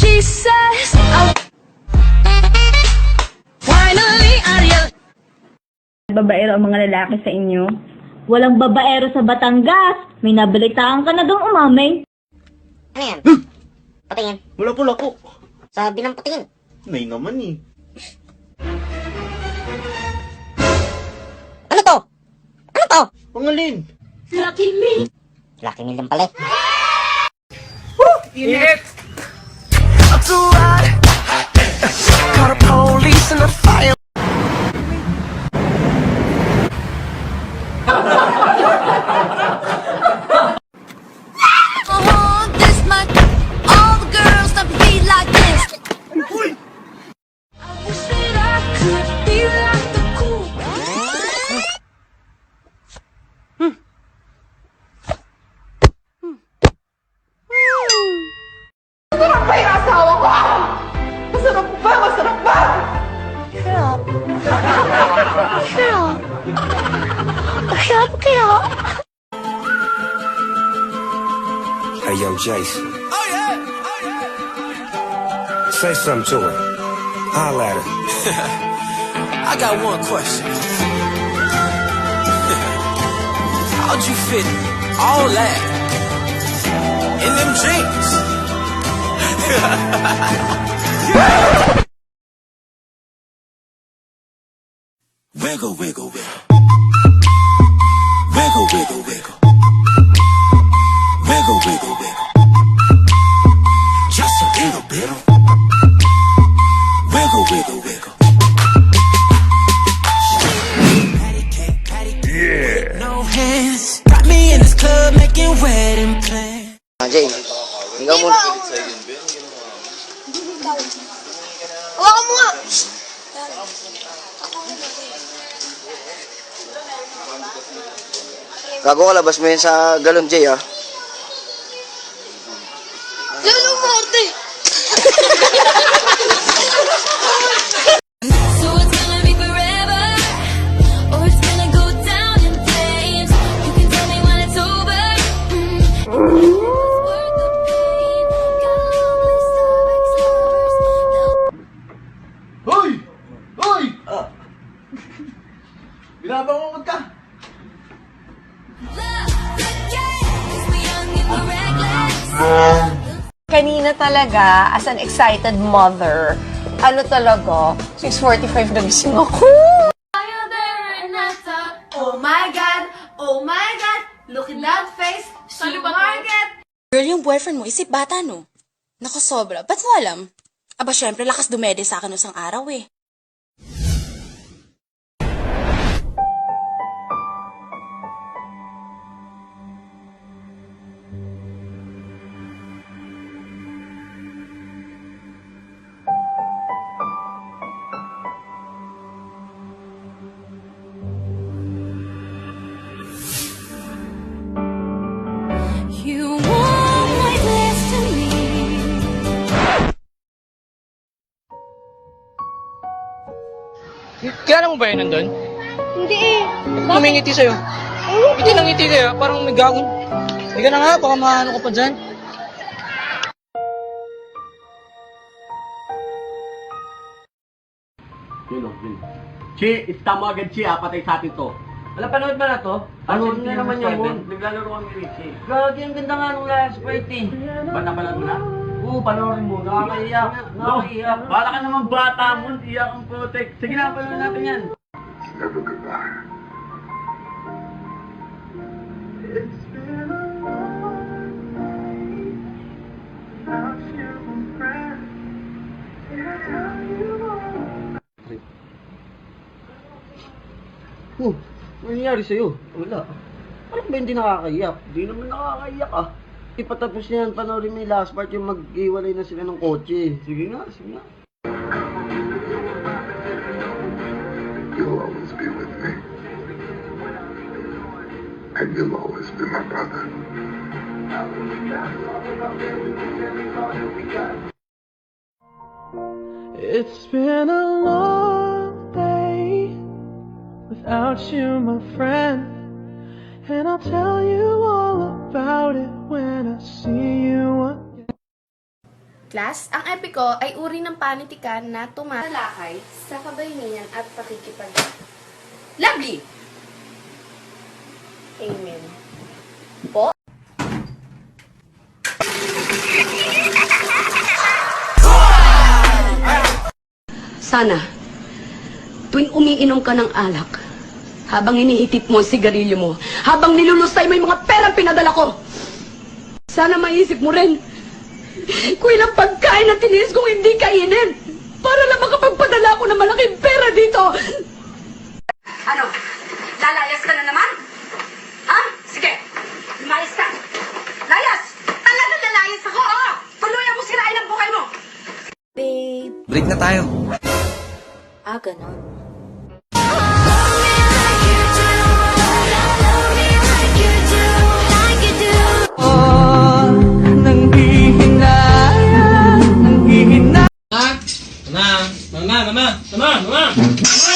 she says, oh, finally Ariel. Babaero ang mga lalaki sa inyo? Walang babaero sa Batangas. May nabalitaan ka na doon umamay. Ano yan? Patingin. Wala pala ko. Sabi ng patingin. Nay naman eh. Ano to? Ano to? Pangalin. Lucky me. Lucky meal lang pala. Init! I'm too hot. Call the police and the fire. This much, all the girls that be like this. I wish that I could be like the cool. Hey, yo, Jason. Oh, yeah. Say something to her. Holla at her. I got one question. How'd you fit all that in them jeans? Wiggle, wiggle, wiggle. Wiggle, wiggle, wiggle. Wiggle, wiggle, wiggle. Just a little bit. Wiggle, wiggle, wiggle. Patty cake, patty cake. No hands. Got me in this club making wedding plans. Jay, ikaw muna. Hawakan mo nga. Gago ka, labas mo yun sa galon, Jay, ah. Lalo mo, Arte. So it's gonna be forever, or it's gonna go down in flames. You can tell me when it's over. It's worth the pain. Got homeless Starbucks lovers. Hoy! Hoy! Binabangon ka! Kanina talaga, as an excited mother, ano talaga, 6:45 na gising ako. Oh my God! Oh my God! Look at that face! She market! Girl, yung boyfriend mo, isip bata, no? Naku, sobra. Ba't mo alam? Aba, syempre, lakas dumede sa akin nung isang araw, eh. You won't wait less to me. Kilala mo ba yun nandun? Hindi eh. Kumingiti sa'yo. Ngiti ng ngiti kayo, parang may gagong. Hindi ka na nga, baka maano ka pa dyan. Yun o, yun. Chi, istama agad Chi, patay sa atin to. Alam, panood ba na to? Panood na naman yung moon. Naglalaro kami ni Chi. Gagi, ang ganda nga nung last fight eh. Ba't napanood mo na? Oo, panoorin mo. Nakakaiyak. Nakakaiyak. Bala ka naman bata mo, iyak ang putek. Sige na, panood natin yan. Never goodbye. Ano nangyari sa'yo? Wala. Ano ba hindi nakakaiyak? Di naman nakakaiyak ah. Ipatapos niya yan, panoorin mo yung last part yung mag-iwalay na sila ng kotse. Sige nga, sige nga. You'll always be with me. And you'll always be my brother. It's been a long day without you, my friend. And I'll tell you all about it when I see you again. Class, ang epiko ay uri ng panitikan na tumatalakay sa kabayanihan at pakikipag. Lovely! Amen. Po? Sana, tuwing umiinom ka ng alak, habang iniitip mo ang sigarilyo mo, habang nilulusay mo yung mga perang pinadala ko, sana maisip mo rin kung ilang pagkain na tiniis kong hindi kainin para lang makapagpadala ko ng malaking pera dito. Ano? Lalayas ka na naman? Ha? Sige, lumayas ka. Layas! Talagang lalayas ako, oh! Tuluyan mo sirain ang buhay mo! Break na tayo. Ah, ganon. Mama! Mama! Mama! Mama! Mama! Mama!